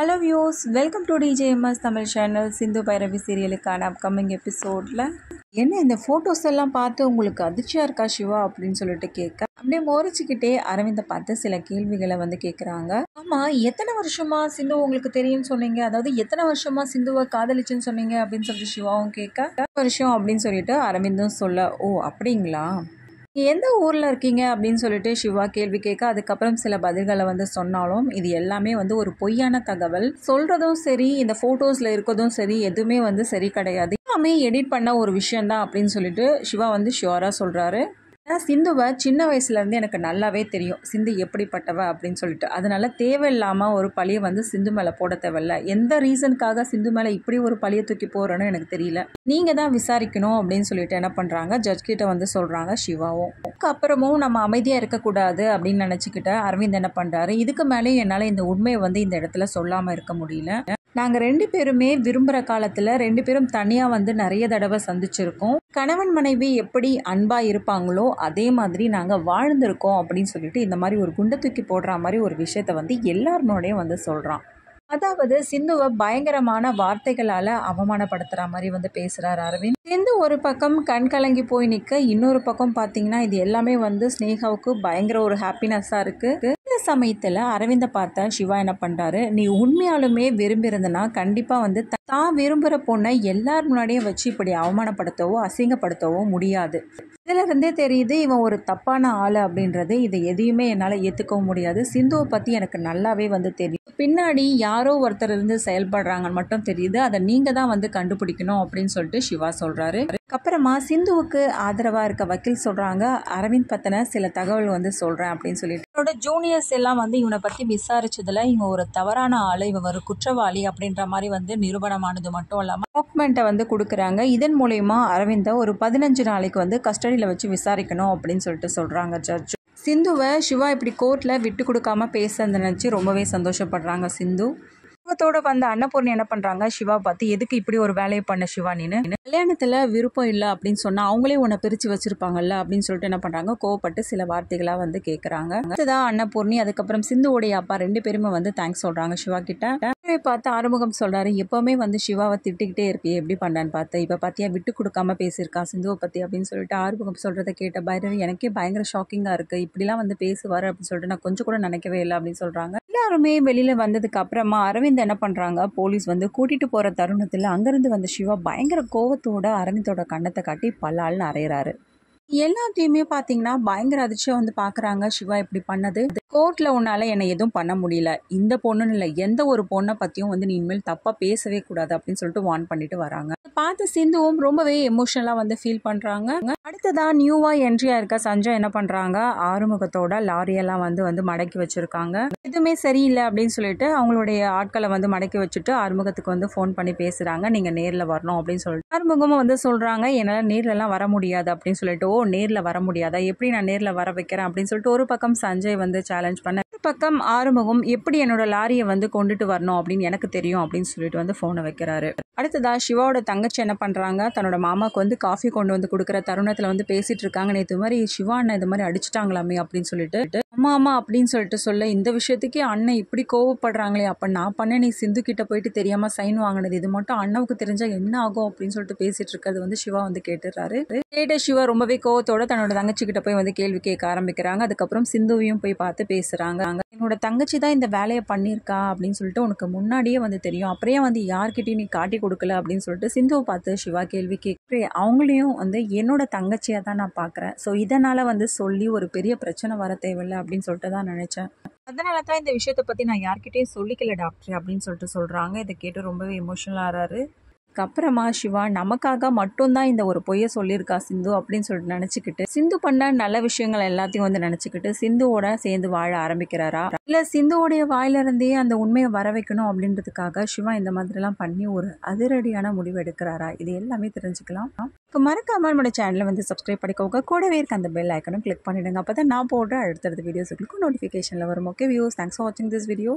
Hello viewers, welcome to DJMS Tamil channel. Sindhu Bhairavi சீரியலுக்கான upcoming எபிசோடில் என்ன இந்த ஃபோட்டோஸ் எல்லாம் பார்த்து உங்களுக்கு அதிர்ச்சியாக இருக்கா சிவா அப்படின்னு சொல்லிட்டு கேட்க அப்படியே மோரிச்சுக்கிட்டே அரவிந்தை பார்த்து சில கேள்விகளை வந்து கேட்குறாங்க. ஆமாம், எத்தனை வருஷமா சிந்து உங்களுக்கு தெரியும்னு சொன்னீங்க, அதாவது எத்தனை வருஷமா சிந்துவை காதலிச்சுன்னு சொன்னீங்க அப்படின்னு சொல்லிட்டு சிவாவும் கேட்க வருஷம் அப்படின்னு சொல்லிட்டு அரவிந்தும் சொல்ல, ஓ அப்படிங்களா, எந்த ஊரில் இருக்கீங்க அப்படின்னு சொல்லிட்டு சிவா கேள்வி கேட்க அதுக்கப்புறம் சில பதில்களை வந்து சொன்னாலும் இது எல்லாமே வந்து ஒரு பொய்யான தகவல். சொல்கிறதும் சரி, இந்த ஃபோட்டோஸில் இருக்கிறதும் சரி, எதுவுமே வந்து சரி கிடையாது, எல்லாமே எடிட் பண்ண ஒரு விஷயந்தான் அப்படின்னு சொல்லிட்டு சிவா வந்து ஷியோராக சொல்கிறாரு. சிந்துவை சின்ன வயசுலேருந்து எனக்கு நல்லாவே தெரியும் சிந்து எப்படிப்பட்டவ அப்படின்னு சொல்லிட்டு, அதனால தேவையில்லாமல் ஒரு பழியை வந்து சிந்து மேலே போட தேவையில்ல. எந்த ரீசனுக்காக சிந்து மேலே இப்படி ஒரு பழியை தூக்கி போகிறேன்னு எனக்கு தெரியல, நீங்கள் தான் விசாரிக்கணும் அப்படின்னு சொல்லிட்டு என்ன பண்ணுறாங்க, ஜட்ஜ் கிட்ட வந்து சொல்கிறாங்க சிவாவும். அதுக்கப்புறமும் நம்ம அமைதியாக இருக்கக்கூடாது அப்படின்னு நினச்சிக்கிட்ட அரவிந்த் என்ன பண்ணுறாரு, இதுக்கு மேலேயும் என்னால் இந்த உண்மையை வந்து இந்த இடத்துல சொல்லாமல் இருக்க முடியல. நாங்கள் 2 பேருமே விரும்புகிற காலத்தில் 2 பேரும் தனியாக வந்து நிறைய தடவை சந்திச்சிருக்கோம். கணவன் மனைவி எப்படி அன்பாக இருப்பாங்களோ அதே மாதிரி நாங்கள் வாழ்ந்திருக்கோம் அப்படின்னு சொல்லிட்டு இந்த மாதிரி ஒரு குண்டை தூக்கி போடுற மாதிரி ஒரு விஷயத்த வந்து எல்லாருனோடையும் வந்து சொல்கிறான். அதாவது சிந்துவை பயங்கரமான வார்த்தைகளால் அவமானப்படுத்துகிற மாதிரி வந்து பேசுகிறார் அரவிந்த். சிந்து ஒரு பக்கம் கண் கலங்கி போய் நிற்க, இன்னொரு பக்கம் பார்த்தீங்கன்னா இது எல்லாமே வந்து ஸ்னேகாவுக்கு பயங்கர ஒரு ஹாப்பினஸ்ஸாக இருக்குது. இந்த சமயத்தில் அரவிந்தை பார்த்தா சிவா என்ன பண்ணுறாரு, நீ உண்மையாலுமே விரும்பியிருந்தனா கண்டிப்பாக வந்து தான் விரும்புகிற பொண்ணை எல்லார் முன்னாடியும் வச்சு இப்படி அவமானப்படுத்தவோ அசிங்கப்படுத்தவோ முடியாது. இதில் இருந்தே தெரியுது இவன் ஒரு தப்பான ஆள் அப்படின்றது. இதை எதையுமே என்னால் ஏற்றுக்கவும் முடியாது. சிந்துவை பற்றி எனக்கு நல்லாவே வந்து தெரியும், பின்னாடி யாரோ ஒருத்தர் இருந்து செயல்படுறாங்கன்னு மட்டும் தெரியுது, அதை நீங்கள் தான் வந்து கண்டுபிடிக்கணும் அப்படின்னு சொல்லிட்டு சிவா சொல்கிறாரு. அப்புறமா சிந்துவுக்கு ஆதரவாக இருக்க வக்கீல் சொல்கிறாங்க, அரவிந்த் பற்றின சில தகவல் வந்து சொல்கிறேன் அப்படின்னு சொல்லிட்டு. என்னோட ஜூனியர்ஸ் எல்லாம் வந்து இவனை பற்றி விசாரிச்சதில் இவன் ஒரு தவறான ஆள், இவன் ஒரு குற்றவாளி அப்படின்ற மாதிரி வந்து நிரூபணமானது மட்டும் இல்லாமல் டாக்குமெண்ட்டை வந்து கொடுக்குறாங்க. இதன் மூலயமா அரவிந்தை ஒரு 15 நாளைக்கு வந்து கஸ்டடியில் வச்சு விசாரிக்கணும் அப்படின்னு சொல்லிட்டு சொல்கிறாங்க ஜட்ஜ். சிந்துவை சிவா இப்படி கோர்ட்டில் விட்டு கொடுக்காம பேசுறதை நினச்சி ரொம்பவே சந்தோஷப்படுறாங்க சிந்து. சிவத்தோட வந்த அன்னபூர்ணி என்ன பண்ணுறாங்க, சிவா பார்த்து எதுக்கு இப்படி ஒரு வேலையை பண்ண சிவா, நீனு கல்யாணத்தில் விருப்பம் இல்லை அப்படின்னு சொன்னால் அவங்களே உன்னை பிரித்து வச்சுருப்பாங்கல்ல அப்படின்னு சொல்லிட்டு என்ன பண்ணுறாங்க, கோவப்பட்டு சில வார்த்தைகளாக வந்து கேட்குறாங்க. அதுதான் அன்னபூர்ணி. அதுக்கப்புறம் சிந்துவோடைய அப்பா 2 பேருமே வந்து தேங்க்ஸ் சொல்கிறாங்க சிவா கிட்ட. பார்த்து ஆறுமுகம் சொல்கிறாரு, எப்போவுமே வந்து சிவாவை திட்டிக்கிட்டே இருப்பியே, எப்படி பண்ணான்னு பார்த்து இப்போ பார்த்தியா விட்டு கொடுக்காம பேசியிருக்கா சிந்துவை பற்றி அப்படின்னு சொல்லிட்டு ஆறுமுகம் சொல்கிறத கேட்ட பைரவி எனக்கே பயங்கர ஷாக்கிங்காக இருக்குது, இப்படிலாம் வந்து பேசுவார் அப்படின்னு சொல்லிட்டு நான் கொஞ்சம் கூட நினைக்கவே இல்லை அப்படின்னு சொல்கிறாங்க. எல்லாருமே வெளியில் வந்ததுக்கு அப்புறமா அரவிந்த் என்ன பண்ணுறாங்க, போலீஸ் வந்து கூட்டிகிட்டு போகிற தருணத்தில் அங்கேருந்து வந்து சிவா பயங்கர கோவத்தோட அரவிந்தோட கண்ணத்தை காட்டி பல்லால்னு அறையிறாரு. எல்லாத்தையுமே பார்த்தீங்கன்னா பயங்கர அதிர்ச்சியாக வந்து பார்க்குறாங்க, சிவா இப்படி பண்ணது. கோர்ட்டில் உன்னால் என்னை எதுவும் பண்ண முடியல, இந்த பொண்ணுன்னு இல்லை எந்த ஒரு பொண்ணை பற்றியும் வந்து நீ இனிமேல் தப்பாக பேசவே கூடாது அப்படின்னு சொல்லிட்டு வார்ன் பண்ணிட்டு வராங்க. பார்த்து சிந்துவும் ரொம்பவே எமோஷனலாக வந்து ஃபீல் பண்ணுறாங்க. அடுத்ததான் நியூவாக என்ட்ரியாக இருக்க சஞ்சய் என்ன பண்ணுறாங்க, ஆறுமுகத்தோட லாரியெல்லாம் வந்து மடக்கி வச்சுருக்காங்க. எதுவுமே சரியில்லை அப்படின்னு சொல்லிட்டு அவங்களுடைய ஆட்களை வந்து மடக்கி வச்சுட்டு ஆறுமுகத்துக்கு வந்து ஃபோன் பண்ணி பேசுகிறாங்க, நீங்கள் நேரில் வரணும் அப்படின்னு சொல்லிட்டு. ஆறுமுகமும் வந்து சொல்கிறாங்க, என்னால் நேர்லலாம் வர முடியாது அப்படின்னு சொல்லிட்டு. ஓ நேரில் வர முடியாதா, எப்படி நான் நேரில் வர வைக்கிறேன் அப்படின்னு சொல்லிட்டு ஒரு பக்கம் சஞ்சய் வந்து சேலஞ்ச் பண்ண, ஒரு பக்கம் ஆறுமுகம் எப்படி என்னோட லாரியை வந்து கொண்டுட்டு வரணும் அப்படின்னு எனக்கு தெரியும் அப்படின்னு சொல்லிட்டு வந்து ஃபோனை வைக்கிறாரு. அடுத்ததா சிவாவோட தங்கச்சி என்ன பண்ணுறாங்க, தன்னோட மாமாவுக்கு வந்து காஃபி கொண்டு வந்து கொடுக்குற தருணத்தில் வந்து பேசிகிட்டு இருக்காங்க, நேற்று மாதிரி சிவா அண்ணன் இது மாதிரி அடிச்சிட்டாங்களாமே அப்படின்னு சொல்லிட்டு. ஆமா அப்படின்னு சொல்லிட்டு சொல்ல, இந்த விஷயத்துக்கே அண்ணன் இப்படி கோவப்படுறாங்களே, அப்போ நான் பண்ண நீ சிந்து கிட்ட போயிட்டு தெரியாமல் சைன் வாங்கினது, இது மட்டும் அண்ணாவுக்கு தெரிஞ்சால் என்ன ஆகும் அப்படின்னு சொல்லிட்டு பேசிகிட்டு இருக்கிறது வந்து சிவா வந்து கேட்டுறாரு. கேட்ட சிவா ரொம்பவே கோவத்தோட தன்னோட தங்கச்சி கிட்ட போய் வந்து கேள்வி கேட்க ஆரம்பிக்கிறாங்க. அதுக்கப்புறம் சிந்துவையும் போய் பார்த்து பேசுகிறாங்க. என்னோட தங்கச்சி தான் இந்த வேலையை பண்ணியிருக்கா அப்படின்னு சொல்லிட்டு உனக்கு முன்னாடியே வந்து தெரியும், அப்புறம் வந்து யார்கிட்டையும் நீ காட்டி கொடுக்கல அப்படின்னு சொல்லிட்டு சிந்துவை பார்த்து சிவா கேள்வி கேட்குறேன். அவங்களையும் வந்து என்னோட தங்கச்சியாக தான் நான் பார்க்குறேன், ஸோ இதனால் வந்து சொல்லி ஒரு பெரிய பிரச்சனை வர தேவையில்லை அப்படின்னு சொல்லிட்டு தான் நினச்சேன், அதனால தான் இந்த விஷயத்தை பற்றி நான் யார்கிட்டையும் சொல்லிக்கல டாக்டர் அப்படின்னு சொல்லிட்டு சொல்கிறாங்க. இதை கேட்டு ரொம்பவே எமோஷனலாக ஆறாரு. அப்புறமா சிவா நமக்காக மட்டும்தான் இந்த ஒரு பொய்யை சொல்லியிருக்கா சிந்து அப்படின்னு சொல்லிட்டு நினச்சிக்கிட்டு சிந்து பண்ண நல்ல விஷயங்கள் எல்லாத்தையும் வந்து நினச்சிக்கிட்டு சிந்துவோட சேர்ந்து வாழ ஆரம்பிக்கிறாரா, இல்லை சிந்துவோடைய வாயிலிருந்தே அந்த உண்மையை வர வைக்கணும் அப்படின்றதுக்காக சிவா இந்த மாதிரிலாம் பண்ணி ஒரு அதிரடியான முடிவு எடுக்கிறாரா, இது எல்லாமே தெரிஞ்சுக்கலாம். மறக்காம நம்மளோட சேனலை வந்து சப்ஸ்கிரைப் பண்ணிக்கோங்க, கூடவே இருக்க அந்த பெல் ஐக்கனும் கிளிக் பண்ணிடுங்க, அப்போ தான் நான் போடுற அடுத்தடுத்த வீடியோஸுக்கு நோட்டிஃபிகேஷனில் வரும். ஓகே வியூஸ், தேங்க்ஸ் ஃபார் வாட்சிங் திஸ் வீடியோ.